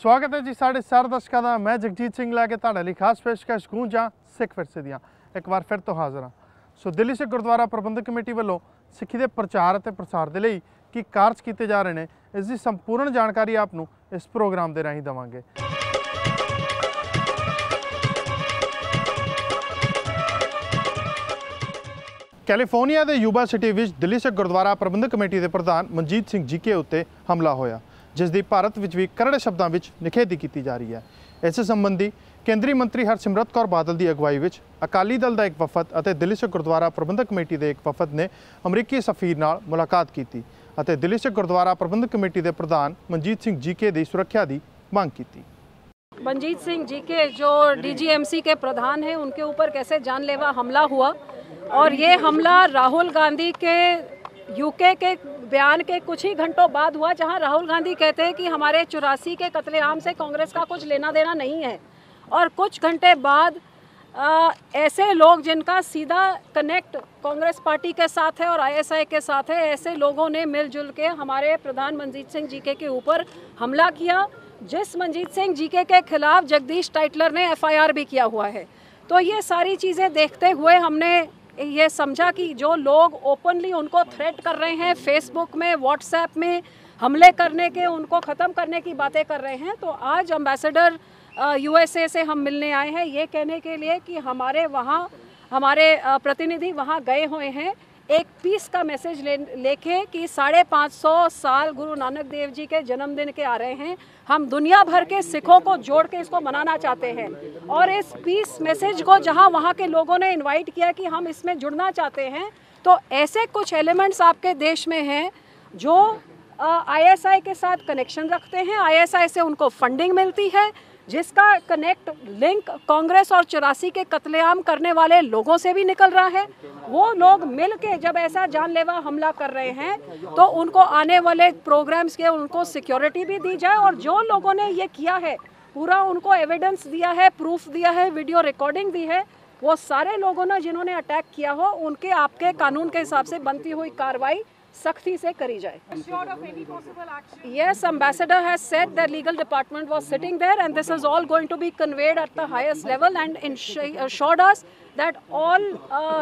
स्वागत है जी साढ़े 4 दशकों का। मैं जगजीत सिंह लैके तुहाडे लई खास पेशकश गूंजां सिख विरसे दियां एक बार फिर तो हाज़र हाँ। सो दिल्ली सिख गुरुद्वारा प्रबंधक कमेटी वालों सिक्खी के प्रचार और प्रसार के लिए की कार्य किए जा रहे हैं, इसकी संपूर्ण जानकारी आपनू इस प्रोग्राम के राही देवांगे। कैलीफोर्निया के युवा सिटी विच दिल्ली सिख गुरुद्वारा प्रबंधक कमेटी के प्रधान मनजीत सिंह जीके उत्ते हमला होया, जिसकी भारत विच भी करड़े शब्दों में निखेधी की जा रही है। इस संबंधी केंद्रीय मंत्री हरसिमरत कौर बादल की अगवाई विच अकाली दल का एक वफद और दिल्ली सिख गुरुद्वारा प्रबंधक कमेटी के एक वफद ने अमरीकी सफीर नाल मुलाकात की और दिल्ली सिख गुरुद्वारा प्रबंधक कमेटी के प्रधान मनजीत सिंह जीके की सुरक्षा की मांग की। मनजीत सिंह जीके जो DGMC के प्रधान हैं, उनके ऊपर कैसे जानलेवा हमला हुआ और ये हमला राहुल गांधी के यूके के बयान के कुछ ही घंटों बाद हुआ, जहां राहुल गांधी कहते हैं कि हमारे 84 के कत्लेआम से कांग्रेस का कुछ लेना देना नहीं है। और कुछ घंटे बाद ऐसे लोग जिनका सीधा कनेक्ट कांग्रेस पार्टी के साथ है और ISI के साथ है, ऐसे लोगों ने मिलजुल के हमारे प्रधान मनजीत सिंह जीके के ऊपर हमला किया, जिस मनजीत सिंह जीके के खिलाफ जगदीश टाइटलर ने FIR भी किया हुआ है। तो ये सारी चीज़ें देखते हुए हमने ये समझा कि जो लोग ओपनली उनको थ्रेट कर रहे हैं, फेसबुक में, व्हाट्सएप में हमले करने के, उनको ख़त्म करने की बातें कर रहे हैं, तो आज एम्बेसडर USA से हम मिलने आए हैं ये कहने के लिए कि हमारे प्रतिनिधि वहाँ गए हुए हैं एक पीस का मैसेज लेके कि 550 साल गुरु नानक देव जी के जन्मदिन के आ रहे हैं, हम दुनिया भर के सिखों को जोड़ के इसको मनाना चाहते हैं। और इस पीस मैसेज को जहां वहां के लोगों ने इनवाइट किया कि हम इसमें जुड़ना चाहते हैं, तो ऐसे कुछ एलिमेंट्स आपके देश में हैं जो ISI के साथ कनेक्शन रखते हैं, ISI से उनको फंडिंग मिलती है, जिसका कनेक्ट लिंक कांग्रेस और 84 के कत्लेआम करने वाले लोगों से भी निकल रहा है। वो लोग मिल के जब ऐसा जानलेवा हमला कर रहे हैं तो उनको आने वाले प्रोग्राम्स के उनको सिक्योरिटी भी दी जाए, और जो लोगों ने ये किया है पूरा उनको एविडेंस दिया है, प्रूफ दिया है, वीडियो रिकॉर्डिंग दी है, वो सारे लोगों ने जिन्होंने अटैक किया हो उनके आपके कानून के हिसाब से बनती हुई कार्रवाई सख्ती से करी जाए। Yes, ambassador has said the legal department was sitting there and this is all going to be conveyed at the highest level and assured us that all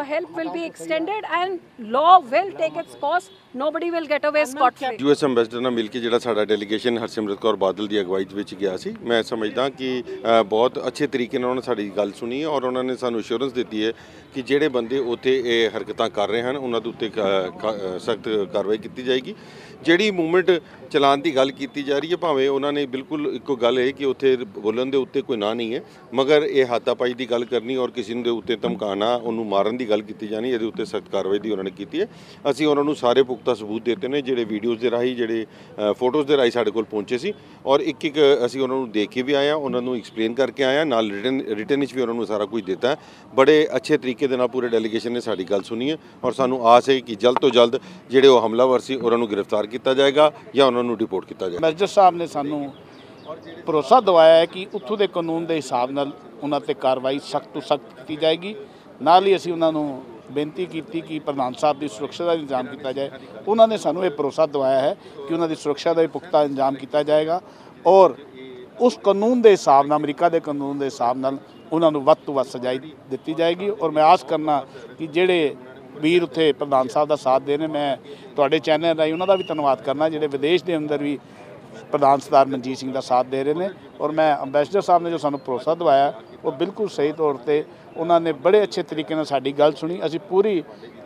help will be extended and law will take its course. Nobody will get away scot-free. US ambassador ਨਾਲ ਮਿਲ ਕੇ ਜਿਹੜਾ ਸਾਡਾ delegation Harsimrat Kaur Badal ਦੀ ਅਗਵਾਈ ਵਿੱਚ ਗਿਆ ਸੀ, ਮੈਂ ਸਮਝਦਾ ਕਿ ਬਹੁਤ ਅੱਛੇ ਤਰੀਕੇ ਨਾਲ ਉਹਨਾਂ ਨੇ ਸਾਡੀ ਗੱਲ ਸੁਣੀ ਹੈ ਔਰ ਉਹਨਾਂ ਨੇ ਸਾਨੂੰ ਅਸ਼ੋਰੈਂਸ ਦਿੱਤੀ ਹੈ ਕਿ ਜਿਹੜੇ ਬੰਦੇ ਉੱਥੇ ਇਹ ਹਰਕਤਾਂ ਕਰ ਰਹੇ ਹਨ ਉਹਨਾਂ ਦੇ ਉੱਤੇ ਸਖਤ कार्रवाई की जाएगी। ਜਿਹੜੀ मूवमेंट चलान की गल की जा रही है, भावें उन्होंने बिल्कुल एक गल है कि उत्थे बोलन के उत्ते कोई ना नहीं है, मगर ये हाथापाई की गल करनी और किसी के उत्ते धमकाना, उन्होंने मारन की गल की जानी, ये उत्ते सख्त कार्रवाई की उन्होंने की है। असी उन्होंने सारे पुख्ता सबूत देते हैं जोड़े वीडियोज़ के राही जोड़े फोटोज़ के राही साढ़े कोल पहुँचे सी, और एक असी उन्होंने देख के भी आए, उन्होंने एक्सप्लेन करके आए, नाल रिटन भी उन्होंने सारा कुछ दिता है। बड़े अच्छे तरीके के पूरे डेलीगेशन ने साड़ी गल सुनी है और सानू आस है कि जल्द तो जल्द जोड़े वो हमलावर से उन्होंने गिरफ्तार किया जाएगा या उन्होंने रिपोर्ट किया जाएगा। मैनेजर साहब ने सानू भरोसा दवाया है कि उत्थों के कानून के हिसाब नाल उन्हां ते कार्रवाई सख्त तो सख्त की जाएगी। नाल ही असीं उन्हां नूं बेनती की कि प्रधान साहब की सुरक्षा का इंतजाम किया जाए। उन्होंने सानू ये भरोसा दवाया है कि उन्हां दी सुरक्षा का भी पुख्ता इंतजाम किया जाएगा और उस कानून के हिसाब नाल, अमरीका के कानून के हिसाब नाल उन्हां नूं वध तो वध सजाई दी जाएगी। और मैं आस करना कि जिहड़े वीर उत्थे प्रधान साहब का साथ देने, मैं तुहाडे चैनल राही उन्हों का भी धन्यवाद करना जिहड़े विदेश के अंदर भी प्रधान सरदार मनजीत सिंह का साथ दे रहे हैं। और मैं अंबैसडर साहब ने जो सानू भरोसा दवाया वो बिल्कुल सही तौर पर उन्होंने बड़े अच्छे तरीके नाल साडी गल सुनी। असीं पूरी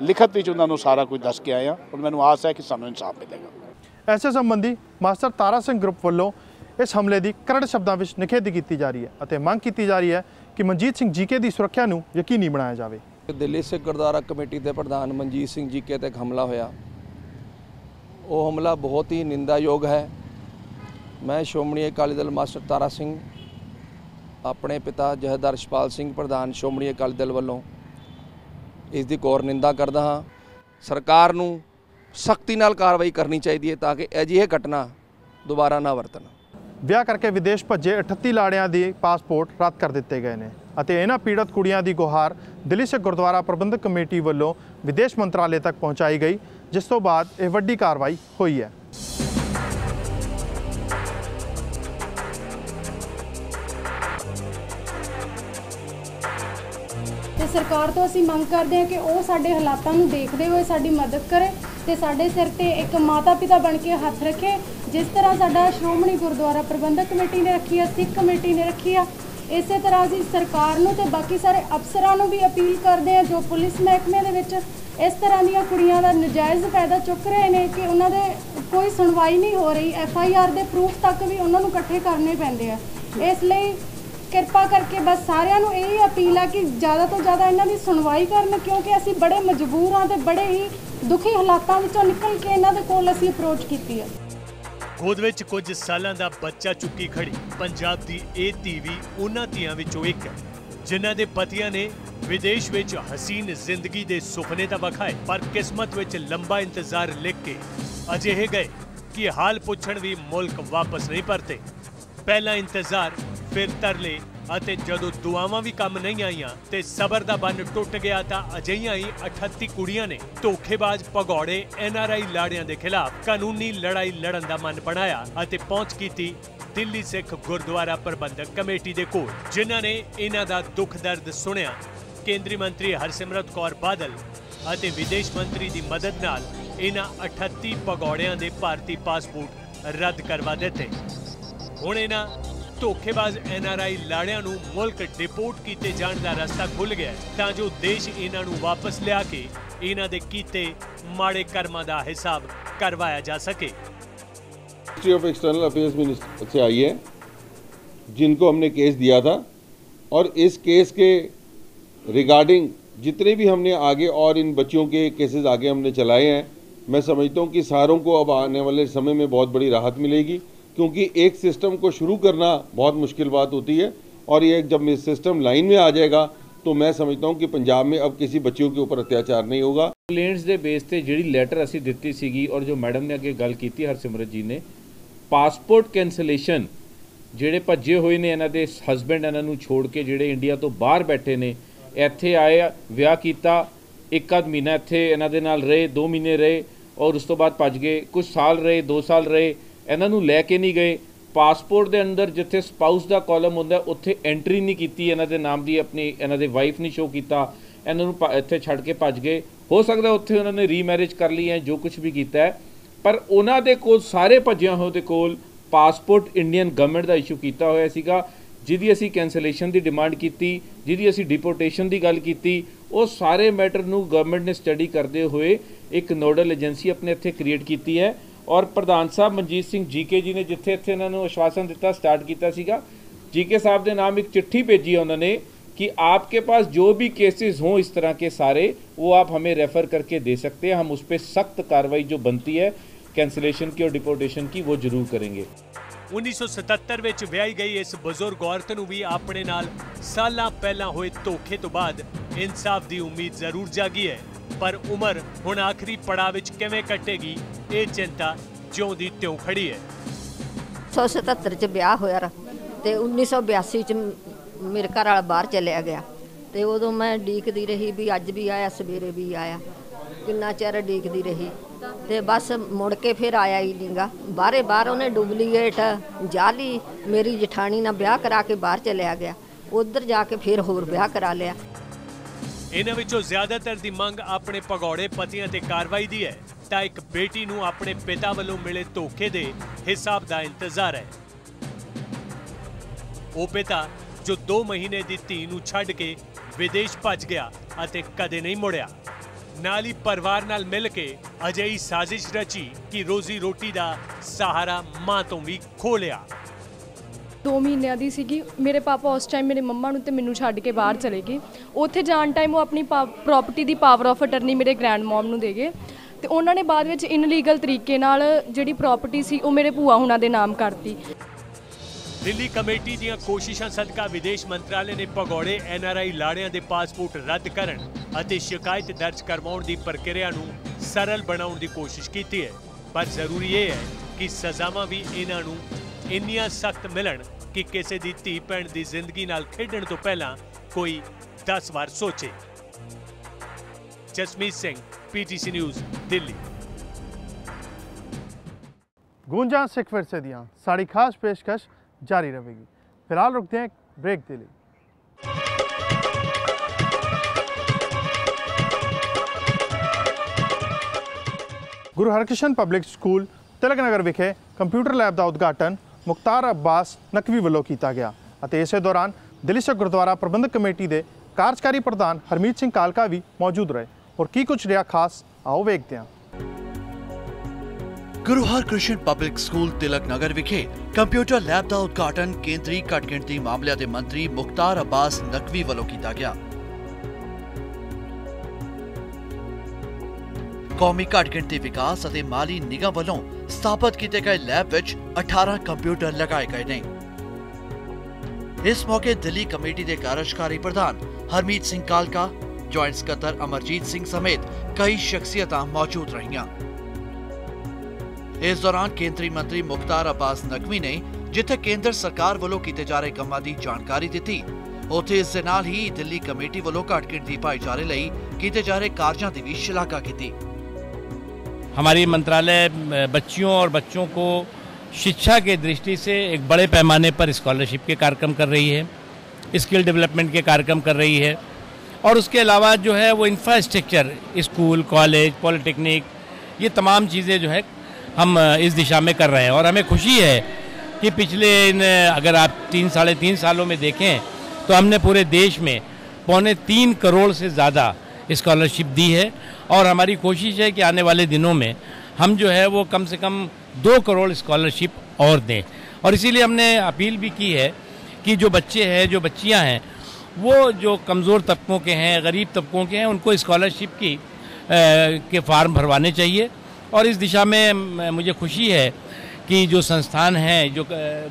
लिखत विच उन्होंने सारा कुछ दस के आए हैं और मैनूं आस है कि सानू इंसाफ मिलेगा। ऐसे संबंधी मास्टर तारा सिंह ग्रुप वालों इस हमले की करड़ शब्दों में निखेधी की जा रही है और मांग की जा रही है कि मनजीत सिंह जीके की सुरक्षा नूं यकीनी बनाया जाए। दिल्ली सिख गुरुद्वारा कमेटी के प्रधान मनजीत सिंह जीके ते हमला होया, वो हमला बहुत ही निंदायोग है। मैं श्रोमणी अकाली दल मास्टर तारा सिंह अपने पिता जथेदार रछपाल सिंह प्रधान श्रोमणी अकाली दल वालों इसकी घोर निंदा करदा हाँ। सरकार नूं सख्ती नाल कार्रवाई करनी चाहिए ताकि अजिहे घटना दोबारा ना वरतन। विआह करके विदेश भज्जे 38 लाड़ियां दी पासपोर्ट रद्द कर दिते गए हैं ਅਤੇ ਇਹਨਾਂ पीड़ित कुड़ियां की गुहार दिल्ली सिख गुरुद्वारा प्रबंधक कमेटी वालों विदेश मंत्रालय तक पहुँचाई गई, जिस तो बाद यह वड्डी कार्रवाई हुई है। ਤੇ ਸਰਕਾਰ ਤੋਂ ਅਸੀਂ ਮੰਗ ਕਰਦੇ ਹਾਂ ਕਿ ਉਹ ਸਾਡੇ ਹਾਲਾਤਾਂ ਨੂੰ ਦੇਖਦੇ ਹੋਏ ਸਾਡੀ ਮਦਦ ਕਰੇ ਤੇ ਸਾਡੇ ਸਿਰ ਤੇ ਇੱਕ ਮਾਤਾ ਪਿਤਾ ਬਣ ਕੇ ਹੱਥ ਰੱਖੇ। ਜਿਸ ਤਰ੍ਹਾਂ ਸਾਡਾ ਸ਼੍ਰੋਮਣੀ ਗੁਰਦੁਆਰਾ ਪ੍ਰਬੰਧਕ ਕਮੇਟੀ ਨੇ ਰੱਖੀ ਆ, ਸਿੱਖ ਕਮੇਟੀ ਨੇ ਰੱਖੀ ਆ, ਇਸੇ ਤਰ੍ਹਾਂ ਅਸੀਂ ਸਰਕਾਰ ਨੂੰ ਤੇ ਬਾਕੀ ਸਾਰੇ ਅਫਸਰਾਂ ਨੂੰ ਵੀ ਅਪੀਲ ਕਰਦੇ ਹਾਂ ਜੋ ਪੁਲਿਸ ਮਹਿਕਮੇ ਦੇ ਵਿੱਚ ਇਸ ਤਰ੍ਹਾਂ ਦੀਆਂ ਕੁੜੀਆਂ ਦਾ ਨਜਾਇਜ਼ ਫਾਇਦਾ ਚੁੱਕ ਰਹੇ ਨੇ ਕਿ ਉਹਨਾਂ ਦੇ ਕੋਈ ਸੁਣਵਾਈ ਨਹੀਂ ਹੋ ਰਹੀ। FIR ਦੇ ਪ੍ਰੂਫ ਤੱਕ ਵੀ ਉਹਨਾਂ ਨੂੰ ਇਕੱਠੇ ਕਰਨੇ ਪੈਂਦੇ ਆ। ਇਸ ਲਈ ਕਿਰਪਾ ਕਰਕੇ ਬਸ ਸਾਰਿਆਂ ਨੂੰ ਇਹ ਅਪੀਲ ਆ ਕਿ ਜ਼ਿਆਦਾ ਤੋਂ ਜ਼ਿਆਦਾ ਇਹਨਾਂ ਦੀ ਸੁਣਵਾਈ ਕਰਨ, ਕਿਉਂਕਿ ਅਸੀਂ ਬੜੇ ਮਜਬੂਰ ਹਾਂ ਤੇ ਬੜੇ ਹੀ ਦੁਖੀ ਹਾਲਾਤਾਂ ਵਿੱਚੋਂ ਨਿਕਲ ਕੇ ਇਹਨਾਂ ਦੇ ਕੋਲ ਅਸੀਂ ਅਪਰੋਚ ਕੀਤੀ ਹੈ। ਗੋਦ ਵਿੱਚ ਕੁਝ ਸਾਲਾਂ ਦਾ ਬੱਚਾ ਚੁੱਕੀ ਖੜੀ ਪੰਜਾਬ ਦੀ ਇਹ ਧੀ ਵੀ ਉਹਨਾਂ ਧੀਆਂ ਵਿੱਚੋਂ ਇੱਕ ਹੈ ਜਿਨ੍ਹਾਂ ਦੇ ਪਤੀਆਂ ਨੇ ਵਿਦੇਸ਼ ਵਿੱਚ ਹਸੀਨ ਜ਼ਿੰਦਗੀ ਦੇ ਸੁਪਨੇ ਤਾਂ ਵਿਖਾਏ, ਪਰ ਕਿਸਮਤ ਵਿੱਚ ਲੰਬਾ ਇੰਤਜ਼ਾਰ ਲਿਖ ਕੇ ਅਜਿਹੇ ਗਏ ਕਿ ਹਾਲ ਪੁੱਛਣ ਵੀ ਮੁਲਕ ਵਾਪਸ ਨਹੀਂ ਪਰਤੇ। ਪਹਿਲਾ ਇੰਤਜ਼ਾਰ, ਫਿਰ ਤਰਲੇ ਅਤੇ ਜਦੋਂ ਦੁਆਵਾਂ ਵੀ ਕੰਮ ਨਹੀਂ ਆਈਆਂ ਤੇ ਸਬਰ ਦਾ ਬੰਨ ਟੁੱਟ ਗਿਆ ਤਾਂ ਅਜਿਹੀਆਂ ਹੀ 38 ਕੁੜੀਆਂ ਨੇ ਧੋਖੇਬਾਜ਼ ਭਗੌੜੇ NRI ਲਾੜਿਆਂ ਦੇ ਖਿਲਾਫ ਕਾਨੂੰਨੀ ਲੜਾਈ ਲੜਨ ਦਾ ਮਨ ਬਣਾਇਆ ਅਤੇ ਪਹੁੰਚ ਕੀਤੀ ਦਿੱਲੀ ਸਿੱਖ ਗੁਰਦੁਆਰਾ ਪ੍ਰਬੰਧਕ ਕਮੇਟੀ ਦੇ ਕੋਲ, ਜਿਨ੍ਹਾਂ ਨੇ ਇਹਨਾਂ ਦਾ ਦੁੱਖ ਦਰਦ ਸੁਣਿਆ। ਕੇਂਦਰੀ ਮੰਤਰੀ ਹਰਸਿਮਰਤ ਕੌਰ ਬਾਦਲ ਅਤੇ ਵਿਦੇਸ਼ ਮੰਤਰੀ ਦੀ ਮਦਦ ਨਾਲ ਇਹਨਾਂ 38 ਭਗੌੜਿਆਂ ਦੇ ਭਾਰਤੀ ਪਾਸਪੋਰਟ ਰੱਦ ਕਰਵਾ ਦਿੱਤੇ। ਹੁਣ ਇਹਨਾਂ ਧੋਖੇਬਾਜ਼ NRI ਲਾੜਿਆਂ ਨੂੰ ਮੁਲਕ ਡਿਪੋਰਟ ਕੀਤੇ ਜਾਣ ਦਾ ਰਸਤਾ ਖੁੱਲ ਗਿਆ ਤਾਂ ਜੋ ਦੇਸ਼ ਇਹਨਾਂ ਨੂੰ ਵਾਪਸ ਲਿਆ ਕੇ ਇਹਨਾਂ ਦੇ ਕੀਤੇ ਮਾੜੇ ਕਰਮਾਂ ਦਾ ਹਿਸਾਬ करवाया जा सके। Ministry of external affairs minister से आई है जिनको हमने केस दिया था और इस केस के रिगार्डिंग जितने भी हमने आगे और इन बच्चियों के केसेस आगे हमने चलाए हैं, मैं समझता हूँ कि सारों को अब आने वाले समय में बहुत बड़ी राहत मिलेगी, क्योंकि एक सिस्टम को शुरू करना बहुत मुश्किल बात होती है और ये जब ये सिस्टम लाइन में आ जाएगा तो मैं समझता हूँ कि पंजाब में अब किसी बच्चियों के ऊपर अत्याचार नहीं होगा। कंप्लेंट्स के बेस ते जिहड़ी लैटर असी दित्ती सीगी और जो मैडम ने अगे गल की हरसिमरत जी ने, पासपोर्ट कैंसलेशन जिहड़े भज्जे हुए ने इन्हां दे हसबैंड इन्हां नूं छोड़ के जिहड़े इंडिया तो बाहर बैठे ने, इत्थे आए विआह कीता, एक आध महीना इत्थे इन्हां दे नाल रहे, 2 महीने रहे और उस तो बाद भज गए, कुछ साल रहे, 2 साल रहे, इन्हां नूं लैके नहीं गए। पासपोर्ट के अंदर जिथे स्पाउस का कॉलम होंदा उत्थे एंट्री नहीं की, इन्हां दे नाम की अपनी इन्हां दे वाइफ नहीं शो किया, इन्हां नूं इत्थे छड्ड के भज गए। हो सकता उत्थे उन्होंने रीमैरिज कर ली है, जो कुछ भी किया है, पर उन्हां दे कोल सारे भज्जियां होए दे कोल पासपोर्ट इंडियन गवर्नमेंट का इशू किया होया सीगा, जिहदी असी कैंसलेशन की डिमांड की, जिहदी असी डिपोर्टेशन की गल की, वो सारे मैटर नूं गवर्नमेंट ने स्टडी करते हुए एक नोडल एजेंसी अपने इत्थे क्रिएट की है। और प्रधान साहब मनजीत सिंह जीके जी ने जिथे इत्थे इन्हां नूं आश्वासन दिता, स्टार्ट किया सीगा, जीके साहब के नाम एक चिट्ठी भेजी है उन्होंने कि आपके पास जो भी केसेस हों इस तरह के सारे, वो आप हमें रेफ़र करके दे सकते हैं, हम उस पर सख्त कार्रवाई जो बनती है कैंसलेशन की और डिपोर्टेशन की वो जरूर करेंगे। 1977 ਵਿੱਚ ਵਿਆਹੀ ਗਈ ਇਸ ਬਜ਼ੁਰਗ ਔਰਤ ਨੂੰ ਵੀ ਆਪਣੇ ਨਾਲ ਸਾਲਾਂ ਪਹਿਲਾਂ ਹੋਏ ਧੋਖੇ ਤੋਂ ਬਾਅਦ ਇਨਸਾਫ ਦੀ ਉਮੀਦ ਜ਼ਰੂਰ ਜਾਗੀ ਹੈ, ਪਰ ਉਮਰ ਹੁਣ ਆਖਰੀ ਪੜਾਅ ਵਿੱਚ ਕਿਵੇਂ ਕੱਟੇਗੀ ਇਹ ਚਿੰਤਾ ਜਿਉਂ ਦੀ ਤਿਉਂ ਖੜੀ ਹੈ। 1977 ਚ ਵਿਆਹ ਹੋਇਆ ਤੇ 1982 ਚ ਮੇਰੇ ਘਰ ਵਾਲਾ ਬਾਹਰ ਚਲਿਆ ਗਿਆ ਤੇ ਉਦੋਂ ਮੈਂ ਡੀਕਦੀ ਰਹੀ ਵੀ ਅੱਜ ਵੀ ਆਇਆ, ਸਵੇਰੇ ਵੀ ਆਇਆ, ਕਿੰਨਾ ਚਿਰ ਡੀਕਦੀ ਰਹੀ ਤੇ ਬਸ ਮੁੜ ਕੇ ਫਿਰ ਆਇਆ ਹੀ ਨਹੀਂਗਾ। ਬਾਹਰ ਉਹਨੇ ਡੁਪਲੀਕੇਟ ਜਾਲੀ ਮੇਰੀ ਜਠਾਣੀ ਨਾਲ ਵਿਆਹ ਕਰਾ ਕੇ ਬਾਹਰ ਚਲਿਆ ਗਿਆ, ਉਧਰ ਜਾ ਕੇ ਫਿਰ ਹੋਰ ਵਿਆਹ ਕਰਾ ਲਿਆ। ਇਹਨਾਂ ਵਿੱਚੋਂ ਜ਼ਿਆਦਾਤਰ ਦੀ ਮੰਗ ਆਪਣੇ ਭਗੌੜੇ ਪਤੀਆਂ ਤੇ ਕਾਰਵਾਈ ਦੀ ਹੈ ਤਾਂ ਇੱਕ ਬੇਟੀ ਨੂੰ ਆਪਣੇ ਪਿਤਾ ਵੱਲੋਂ ਮਿਲੇ ਧੋਖੇ ਦੇ ਹਿਸਾਬ ਦਾ ਇੰਤਜ਼ਾਰ ਹੈ। ਉਹ ਪਿਤਾ ਜੋ 2 ਮਹੀਨੇ ਦੀ ਧੀ ਨੂੰ ਛੱਡ ਕੇ ਵਿਦੇਸ਼ ਭੱਜ ਗਿਆ ਅਤੇ ਕਦੇ ਨਹੀਂ ਮੁੜਿਆ, ਨਾਲ ਹੀ ਪਰਿਵਾਰ ਨਾਲ ਮਿਲ ਕੇ ਅਜਿਹੀ ਸਾਜ਼ਿਸ਼ ਰਚੀ ਕਿ ਰੋਜ਼ੀ ਰੋਟੀ ਦਾ ਸਹਾਰਾ ਮਾਂ ਤੋਂ ਵੀ ਖੋਹ ਲਿਆ। 2 ਮਹੀਨਿਆਂ ਦੀ ਸੀਗੀ, ਮੇਰੇ ਪਾਪਾ ਉਸ ਟਾਈਮ ਮੇਰੇ ਮੰਮਾ ਨੂੰ ਤੇ ਮੈਨੂੰ ਛੱਡ ਕੇ ਬਾਹਰ ਚਲੇ ਗਏ। ਉੱਥੇ ਜਾਣ ਟਾਈਮ ਉਹ ਆਪਣੀ property the power of attorney ਮੇਰੇ ਗ੍ਰੈਂਡ ਮਮ ਨੂੰ ਦੇ ਗਏ ਤੇ ਉਹਨਾਂ ਨੇ ਬਾਅਦ ਵਿੱਚ ਇਨਲੀਗਲ ਤਰੀਕੇ ਨਾਲ ਜਿਹੜੀ ਪ੍ਰਾਪਰਟੀ ਸੀ ਉਹ ਮੇਰੇ ਭੂਆ ਹੁਣਾਂ ਦੇ ਨਾਮ ਕਰਤੀ। ਦਿੱਲੀ ਕਮੇਟੀ ਦੀਆਂ ਕੋਸ਼ਿਸ਼ਾਂ ਸਦਕਾ ਵਿਦੇਸ਼ ਮੰਤਰਾਲੇ ਨੇ ਭਗੌੜੇ NRI ਲਾੜਿਆਂ ਦੇ ਪਾਸਪੋਰਟ ਰੱਦ ਕਰਨ ਅਤੇ ਸ਼ਿਕਾਇਤ ਦਰਜ ਕਰਵਾਉਣ ਦੀ ਪ੍ਰਕਿਰਿਆ ਨੂੰ ਸਰਲ ਬਣਾਉਣ ਦੀ ਕੋਸ਼ਿਸ਼ ਕੀਤੀ ਹੈ, ਪਰ ਜ਼ਰੂਰੀ ਇਹ ਹੈ ਕਿ ਸਜ਼ਾਵਾਂ ਵੀ ਇਹਨਾਂ ਨੂੰ ਇੰਨੀਆਂ ਸਖਤ ਮਿਲਣ ਕਿ ਕਿਸੇ ਦੀ ਧੀ ਭੈਣ ਦੀ ਜ਼ਿੰਦਗੀ ਨਾਲ ਖੇਡਣ ਤੋਂ ਪਹਿਲਾਂ ਕੋਈ 10 ਵਾਰ ਸੋਚੇ। Jasmeet Singh, PTC news, Delhi. गूंजा सिख विरसे दियां साड़ी खास पेशकश जारी रहेगी। फिलहाल रुकते हैं ब्रेक के लिए। ਗੁਰੂ ਹਰਕ੍ਰਿਸ਼ਨ ਪਬਲਿਕ ਸਕੂਲ ਤਿਲਕ ਨਗਰ ਵਿਖੇ ਕੰਪਿਊਟਰ ਲੈਬ ਦਾ ਉਦਘਾਟਨ ਮੁਖਤਾਰ ਅब्बास ਨਕਵੀ ਵੱਲੋਂ ਕੀਤਾ ਗਿਆ ਅਤੇ ਇਸੇ ਦੌਰਾਨ ਦਿੱਲੀ ਸਿੱਖ ਗੁਰਦੁਆਰਾ ਪ੍ਰਬੰਧਕ ਕਮੇਟੀ ਦੇ ਕਾਰਜਕਾਰੀ ਪ੍ਰਧਾਨ ਹਰਮੀਤ ਸਿੰਘ ਕਾਲਕਾ ਵੀ ਮੌਜੂਦ ਰਹੇ। और की कुछ ਰਿਹਾ ਖਾਸ ਆਓ ਵੇਖਦੇ ਹਾਂ। गुरु हरकृष्ण पब्लिक स्कूल तिलक नगर विखे कंप्यूटर लैब का उद्घाटन केंद्रीय घट गिणती मामलों के मंत्री मुख्तार अब्बास नकवी वालों किया गया। कौमी घट गिणती विकास और माली निगम वालों स्थापित किए गए लैब विच 18 कंप्यूटर लगाए गए ने। इस मौके दिल्ली कमेटी के कार्यकारी प्रधान हरमीत सिंह कालका, ज्वाइंट सकत्तर अमरजीत सिंह समेत कई शख्सियत मौजूद रही। इस दौरान केंद्रीय मंत्री मुख्तार अब्बास नकवी ने जिथे केंद्र सरकार वालों किए जा रहे कामों की जानकारी दी, उत्थे इस दे नाल ही दिल्ली कमेटी वालों घट गिणती भाईचारे लई किए जा रहे कार्यों की भी शलाघा की। हमारी मंत्रालय बच्चियों और बच्चों को शिक्षा के दृष्टि से एक बड़े पैमाने पर स्कॉलरशिप के कार्यक्रम कर रही है, स्किल डेवलपमेंट के कार्यक्रम कर रही है और उसके अलावा जो है वो इंफ्रास्ट्रक्चर, स्कूल, कॉलेज, पॉलिटेक्निक, ये तमाम चीज़ें जो है हम इस दिशा में कर रहे हैं। और हमें खुशी है कि पिछले अगर आप 3-3.5 सालों में देखें तो हमने पूरे देश में 2.25 करोड़ से ज़्यादा स्कॉलरशिप दी है और हमारी कोशिश है कि आने वाले दिनों में हम जो है वो कम से कम 2 करोड़ स्कॉलरशिप और दें। और इसीलिए हमने अपील भी की है कि जो बच्चे हैं, जो बच्चियां हैं, वो जो कमज़ोर तबकों के हैं, गरीब तबकों के हैं, उनको स्कॉलरशिप के फार्म भरवाने चाहिए। और इस दिशा में मुझे खुशी है कि जो संस्थान है, जो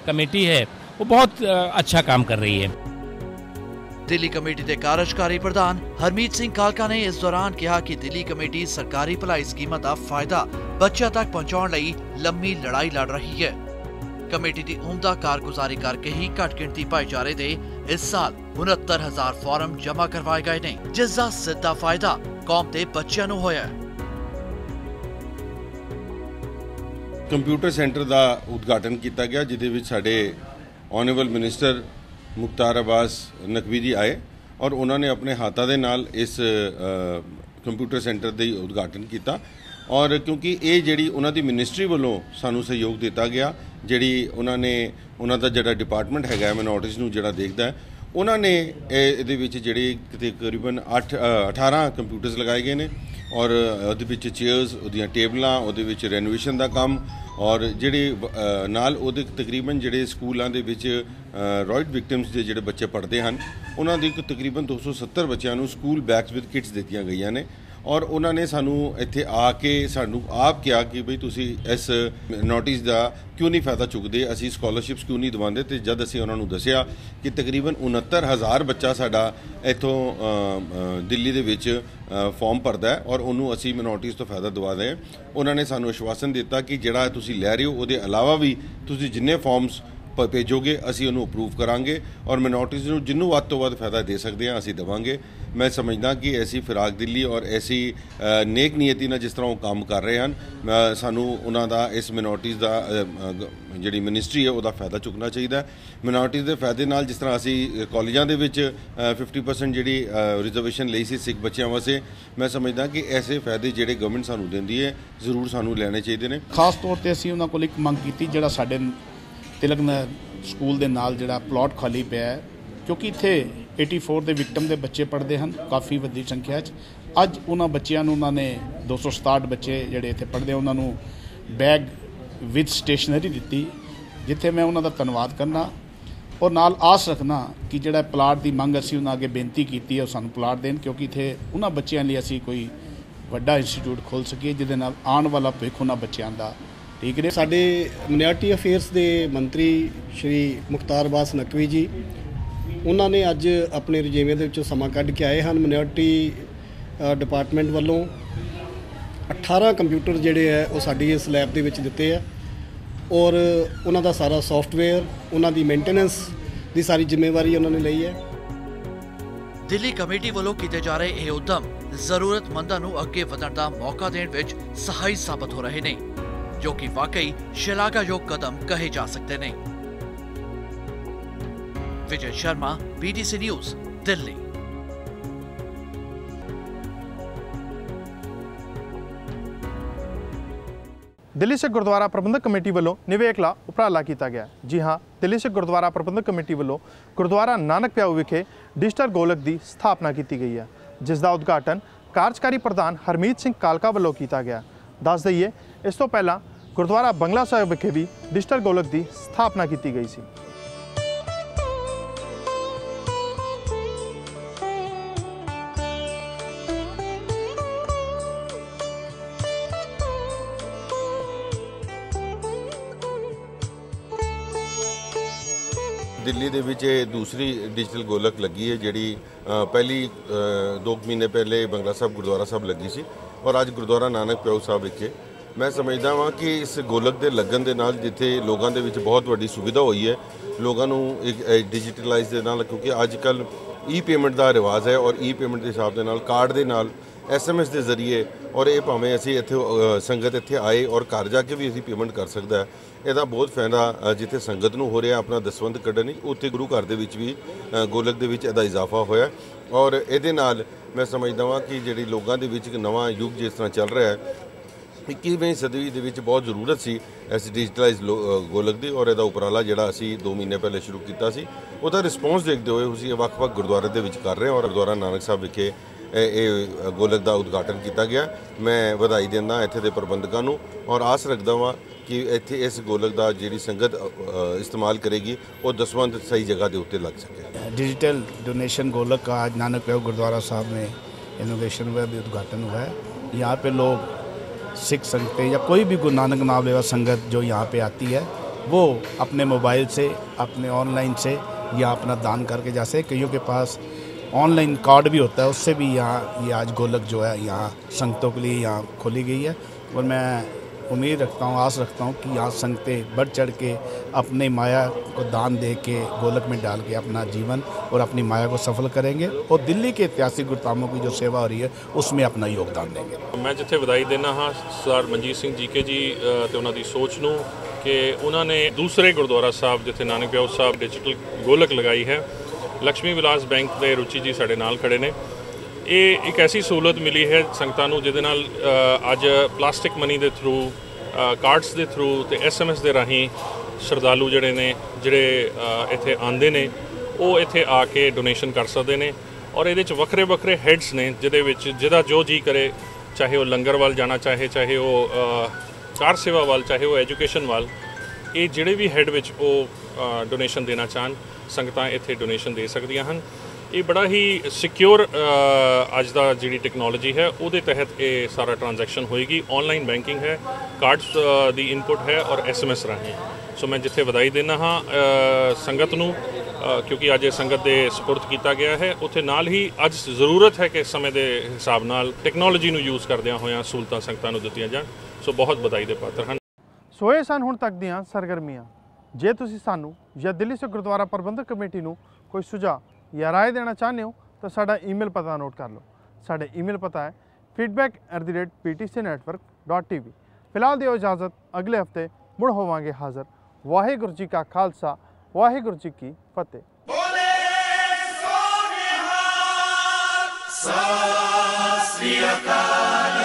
कमेटी है, वो बहुत अच्छा काम कर रही है। दिल्ली कमेटी के कार्यकारी प्रधान हरमीत सिंह कालका ने इस दौरान कहा कि दिल्ली कमेटी सरकारी भलाई स्कीमां दा फायदा बच्चों तक पहुंचाने लई लंबी लड़ाई लड़ रही है। कमेटी की उम्दा कारगुजारी करके ही घट गिणती भाईचारे दे इस साल 69,000 फॉर्म जमा करवाए गए ने, जिसका सीधा फायदा कौम के बच्चों को होया है। कंप्यूटर सेंटर का उद्घाटन किया गया जिहदे विच साडे ऑनरेबल मिनिस्टर मुख्तार अब्बास नकवी जी आए और उन्होंने अपने हाथों के नाल इस कंप्यूटर सेंटर का उद्घाटन किया। और क्योंकि ये जिहड़ी उन्हां दी मिनिस्ट्री वालों सानू सहयोग दिता गया, जिहड़ी उन्होंने उन्हां दा जिहड़ा डिपार्टमेंट हैगा मिनोरिटीज़ नूं जिहड़ा देखदा है, उन्होंने इहदे विच जिहड़ी तकरीबन 18 कंप्यूटर्स लगाए गए हैं और उहदे विच चेयर्स, उहदियां टेबलां, उहदे विच रेनोवेशन का काम और जिहड़े नाल उहदे तकरीबन जिहड़े स्कूलों दे विच रॉयट विक्टिम्स दे जिहड़े बच्चे पढ़ते हैं उन्हां दी तकरीबन 270 बच्चों को स्कूल बैग्स विद किट्स दित्तियां गईयां ने। और उन्होंने सानू इत्थे आके सानू आप कहा कि बई तुसी इस नोटिस का क्यों नहीं फायदा चुकते, असी स्कॉलरशिप्स क्यों नहीं दवाते। तो जब असी उन्होंने दसिया कि तकरीबन 69,000 बच्चा साडा इत्थों दिल्ली दे विच फॉर्म भरदा है और उन्होंने असी मिनोरिटीज़ तो फायदा दवा दें, उन्होंने सानू आश्वासन दिता कि जिहड़ा तुसी लै रहे हो उहदे अलावा भी तुसी जिन्ने फॉर्म्स भेजोगे असी उन्होंने अप्रूव करांगे और मिनोरिटीज़ नूं जिन्नू वध तो वध फायदा दे सकते हैं असी देवांगे। मैं समझदा कि ऐसी फिराक दिल्ली और ऐसी नेक नीयती नाल जिस तरह वो काम कर रहे हैं सानू उन्हां दा इस मिनोरिटीज़ दा जिहड़ी मिनिस्ट्री है उहदा फायदा चुकना चाहिए। मिनोरिटीज़ के फायदे नाल जिस तरह असी कॉलेजां दे विच 50% जिहड़ी रिजर्वेशन लई सी सिख बच्चों वास्ते, मैं समझदा कि ऐसे फायदे जिहड़े गवर्नमेंट सानू दिंदी है जरूर सानू लैणे चाहिए ने। खास तौर पर असी उन्हां कोल एक मंग कीती जिहड़ा साडे तिलक स्कूल के नाल जिहड़ा प्लॉट खाली पिया है, क्योंकि इत्थे 84 के विक्टम के बच्चे पढ़ते हैं काफ़ी वड्डी संख्या। अज उन्होंने बच्चों उन्होंने 267 बच्चे जिहड़े इत्थे पढ़ते उन्होंने बैग विद स्टेशनरी दी, जिथे मैं उन्होंने धन्नवाद करना और नाल आस रखना कि जिहड़ा प्लाट की मंग असी उन्होंने अगे बेनती की है सानू प्लाट देन, क्योंकि इत्थे उन्होंने बच्चों लिए असी कोई वड्डा इंस्टीट्यूट खोल सकीए जिहदे नाल आने वाला भविख उन्होंने बच्चों का ठीक है। साडे मिनिस्ट्री अफेयर्स के मंत्री श्री मुख्तार अब्बास नकवी जी उन्होंने अज अपने रजीमे दे विचों समा कढ के आए हैं। मिनिस्ट्री डिपार्टमेंट वालों 18 कंप्यूटर जिहड़े है वो साडी इस लैब दे विच दित्ते है और उन्हां दा सारा सॉफ्टवेयर, उन्हां दी मेंटेनेंस दी सारी जिम्मेवारी उन्होंने लई है। दिल्ली कमेटी वालों किए जा रहे ये उद्यम जरूरतमंदां नूं अगे वधण दा मौका देण विच सहाई साबित हो रहे ने, जो कि वाकई शलाघायोग कदम कहे जा सकते हैं। Vijay Sharma, BTC news, Delhi. दिल्ली सिख गुरुद्वारा प्रबंधक कमेटी वालों निवेकला उपराला किया गया। जी हाँ, दिल्ली सिख गुरुद्वारा प्रबंधक कमेटी वालों गुरुद्वारा नानक प्याऊ विखे डिजिटल गोलक की स्थापना की गई है, जिसका उद्घाटन कार्यकारी प्रधान हरमीत सिंह कालका वालों किया गया। दस दईए इस तो पहला गुरुद्वारा बंगला साहिब विखे भी डिजिटल गोलक की स्थापना की गई सी। दिल्ली ਦੇ ਵਿੱਚ ਇਹ ਦੂਸਰੀ ਡਿਜੀਟਲ ਗੋਲਕ ਲੱਗੀ ਹੈ, ਜਿਹੜੀ ਪਹਿਲੀ 2 ਮਹੀਨੇ ਪਹਿਲੇ ਬੰਗਲਾ ਸਾਹਿਬ ਗੁਰਦੁਆਰਾ ਸਾਹਿਬ ਲੱਗੀ ਸੀ ਔਰ ਅੱਜ ਗੁਰਦੁਆਰਾ ਨਾਨਕ ਪਿਆਊ ਸਾਹਿਬ ਵਿਖੇ। ਮੈਂ ਸਮਝਦਾ ਹਾਂ ਕਿ ਇਸ ਗੋਲਕ ਦੇ ਲੱਗਣ ਦੇ ਨਾਲ ਜਿੱਥੇ ਲੋਕਾਂ ਦੇ ਵਿੱਚ ਬਹੁਤ ਵੱਡੀ ਸੁਵਿਧਾ ਹੋਈ ਹੈ, ਲੋਕਾਂ ਨੂੰ ਇੱਕ ਡਿਜੀਟਲਾਈਜ਼ ਦੇ ਨਾਲ, ਕਿਉਂਕਿ ਅੱਜ ਕੱਲ੍ਹ ਈ ਪੇਮੈਂਟ ਦਾ ਰਿਵਾਜ ਹੈ ਔਰ ਈ ਪੇਮੈਂਟ ਦੇ ਹਿਸਾਬ ਦੇ ਨਾਲ ਕਾਰਡ ਦੇ ਨਾਲ SMS ਦੇ ਜ਼ਰੀਏ, ਔਰ ਇਹ ਭਾਵੇਂ ਅਸੀਂ ਇੱਥੇ ਸੰਗਤ ਇੱਥੇ ਆਏ ਔਰ ਘਰ ਜਾ ਕੇ ਵੀ ਅਸੀਂ ਪੇਮੈਂਟ ਕਰ ਸਕਦਾ ਹੈ। ਇਹਦਾ ਬਹੁਤ ਫਾਇਦਾ ਜਿੱਥੇ ਸੰਗਤ ਨੂੰ ਹੋ ਰਿਹਾ ਆਪਣਾ ਦਸਵੰਧ ਕੱਢਣ, ਉੱਥੇ ਗੁਰੂ ਘਰ ਦੇ ਵਿੱਚ ਵੀ ਗੋਲਕ ਦੇ ਵਿੱਚ ਇਹਦਾ ਇਜ਼ਾਫਾ ਹੋਇਆ ਔਰ ਇਹਦੇ ਨਾਲ ਮੈਂ ਸਮਝਦਾ ਹਾਂ ਕਿ ਜਿਹੜੀ ਲੋਕਾਂ ਦੇ ਵਿੱਚ ਇੱਕ ਨਵਾਂ ਯੁੱਗ ਜਿਸ ਤਰ੍ਹਾਂ ਚੱਲ ਰਿਹਾ ਹੈ, 21ਵੀਂ ਸਦੀ ਦੇ ਵਿੱਚ ਬਹੁਤ ਜ਼ਰੂਰਤ ਸੀ ਇਸ ਡਿਜੀਟਲਾਈਜ਼ ਗੋਲਕ ਦੀ ਔਰ ਇਹਦਾ ਉਪਰਾਲਾ ਜਿਹੜਾ ਅਸੀਂ 2 ਮਹੀਨੇ ਪਹਿਲੇ ਸ਼ੁਰੂ ਕੀਤਾ ਸੀ, ਉਹਦਾ ਰਿਸਪੌਂਸ ਦੇਖਦੇ ਹੋਏ ਅਸੀਂ ਵੱਖ-ਵੱਖ ਗੁਰਦੁਆਰੇ ਦੇ ਵਿੱਚ ਕਰ ਰਹੇ ਹਾਂ ਔਰ ਗੁਰਦੁਆਰਾ ਨਾਨਕ ਸਾਹਿਬ ਵਿਖੇ ਇਹ ਗੋਲਕ ਦਾ ਉਦਘਾਟਨ ਕੀਤਾ ਗਿਆ। ਮੈਂ ਵਧਾਈ ਦਿੰਦਾ ਇੱਥੇ ਦੇ ਪ੍ਰਬੰਧਕਾਂ ਨੂੰ ਔਰ ਆਸ ਰੱਖਦਾ ਹਾਂ ਕਿ ਇੱਥੇ ਇਸ ਗੋਲਕ ਦਾ ਜਿਹੜੀ ਸੰਗਤ इस्तेमाल करेगी वो दसवंध सही जगह के उत्ते लग सके। डिजिटल डोनेशन गोलक का आज नानक प्याऊ गुरुद्वारा साहब में इनोवेशन हुआ, भी उद्घाटन हुआ है। यहाँ पे लोग सिख संगतें या कोई भी गुरु नानक नाम लेवा संगत जो यहाँ पे आती है वो अपने मोबाइल से, अपने ऑनलाइन से या अपना दान करके जा सके। कईयों के पास ऑनलाइन कार्ड भी होता है, उससे भी यहाँ ये आज गोलक जो है यहाँ संगतों के लिए यहाँ खोली गई है और मैं उम्मीद रखता हूँ, आस रखता हूँ कि यहाँ संगतें बढ़ चढ़ के अपने माया को दान दे के गोलक में डाल के अपना जीवन और अपनी माया को सफल करेंगे और दिल्ली के ऐतिहासिक गुरुधामों की जो सेवा हो रही है उसमें अपना योगदान देंगे। मैं जिथे ਵਧਾਈ देना हाँ सर मनजीत सिंह जीके जी ਤੇ ਉਹਨਾਂ ਦੀ ਸੋਚ ਨੂੰ ਕਿ ਉਹਨਾਂ ਨੇ ਦੂਸਰੇ ਗੁਰਦੁਆਰਾ ਸਾਹਿਬ ਜਿੱਥੇ ਨਾਨਕ ਪਿਆਊ ਸਾਹਿਬ ਡਿਜੀਟਲ ਗੋਲਕ ਲਗਾਈ ਹੈ। ਲక్ష్ਮੀ ਵਿਲਾਸ ਬੈਂਕ ਦੇ ਰੁਚੀ ਜੀ ਸਾਡੇ ਨਾਲ ਖੜੇ ਨੇ। ਇਹ ਇੱਕ ਐਸੀ ਸਹੂਲਤ ਮਿਲੀ ਹੈ ਸੰਗਤਾਂ ਨੂੰ ਜਿਹਦੇ ਨਾਲ ਅੱਜ ਪਲਾਸਟਿਕ ਮਨੀ ਦੇ ਥਰੂ, ਕਾਰਡਸ ਦੇ ਥਰੂ ਤੇ SMS ਦੇ ਰਾਹੀਂ ਸ਼ਰਧਾਲੂ ਜਿਹੜੇ ਨੇ, ਜਿਹੜੇ ਇੱਥੇ ਆਉਂਦੇ ਨੇ, ਉਹ ਇੱਥੇ ਆ ਕੇ ਡੋਨੇਸ਼ਨ ਕਰ ਸਕਦੇ ਨੇ ਔਰ ਇਹਦੇ 'ਚ ਵੱਖਰੇ ਵੱਖਰੇ ਹੈਡਸ ਨੇ ਜਿਹਦੇ ਵਿੱਚ ਜਿਹਦਾ ਜੋ ਜੀ ਕਰੇ, ਚਾਹੇ ਉਹ ਲੰਗਰ ਵੱਲ ਜਾਣਾ ਚਾਹੇ ਉਹ ਕਾਰ ਸੇਵਾ ਵੱਲ, ਚਾਹੇ ਉਹ ਐਜੂਕੇਸ਼ਨ ਵੱਲ, ਇਹ ਜਿਹੜੇ ਵੀ ਹੈਡ ਵਿੱਚ ਉਹ ਡੋਨੇਸ਼ਨ ਦੇਣਾ ਚਾਹਣ ਸੰਗਤਾਂ ਇੱਥੇ ਡੋਨੇਸ਼ਨ ਦੇ ਸਕਦੀਆਂ ਹਨ। ਇਹ ਬੜਾ ਹੀ ਸਿਕਿਉਰ ਅੱਜ ਦਾ ਜਿਹੜੀ ਟੈਕਨੋਲੋਜੀ ਹੈ ਉਹਦੇ ਤਹਿਤ ਇਹ ਸਾਰਾ ਟ੍ਰਾਂਜੈਕਸ਼ਨ ਹੋਏਗੀ। ਆਨਲਾਈਨ ਬੈਂਕਿੰਗ ਹੈ, ਕਾਰਡਸ ਦੀ ਇਨਪੁਟ ਹੈ ਔਰ SMS ਰਾਹੀਂ। ਸੋ ਮੈਂ ਜਿੱਥੇ ਵਧਾਈ ਦਿੰਦਾ ਹਾਂ ਸੰਗਤ ਨੂੰ ਕਿਉਂਕਿ ਅੱਜ ਇਹ ਸੰਗਤ ਦੇ ਸਪੁਰਦ ਕੀਤਾ ਗਿਆ ਹੈ, ਉੱਥੇ ਨਾਲ ਹੀ ਅੱਜ ਜ਼ਰੂਰਤ ਹੈ ਕਿ ਸਮੇਂ ਦੇ ਹਿਸਾਬ ਨਾਲ ਟੈਕਨੋਲੋਜੀ ਨੂੰ ਯੂਜ਼ ਕਰਦਿਆਂ ਹੋਇਆਂ ਸਹੂਲਤਾਂ ਸੰਗਤਾਂ ਨੂੰ ਦਿੱਤੀਆਂ ਜਾਣ। ਸੋ ਬਹੁਤ ਵਧਾਈ ਦੇ ਪਾਤਰ ਹਨ। ਸੋ ਇਹ ਸਨ ਹੁਣ ਤੱਕ ਦੀਆਂ ਸਰਗਰਮੀਆਂ। ਜੇ ਤੁਸੀਂ ਸਾਨੂੰ ਜਾਂ ਦਿੱਲੀ ਸਿੱਖ ਗੁਰਦੁਆਰਾ ਪ੍ਰਬੰਧਕ ਕਮੇਟੀ ਨੂੰ ਕੋਈ ਸੁਝਾਅ ਜਾਂ ਰਾਏ ਦੇਣਾ ਚਾਹੁੰਦੇ ਹੋ ਤਾਂ ਸਾਡਾ ਈਮੇਲ ਪਤਾ ਨੋਟ ਕਰ ਲਓ। ਸਾਡਾ ਈਮੇਲ ਪਤਾ ਹੈ feedback@ptcnetwork.tv। ਫਿਲਹਾਲ ਦਿਓ ਇਜਾਜ਼ਤ, ਅਗਲੇ ਹਫਤੇ ਮੁੜ ਹੋਵਾਂਗੇ ਹਾਜ਼ਰ। ਵਾਹਿਗੁਰੂ ਜੀ ਕਾ ਖਾਲਸਾ, ਵਾਹਿਗੁਰੂ ਜੀ ਕੀ ਫਤਿਹ। ਸਤਿ ਸ੍ਰੀ ਅਕਾਲ।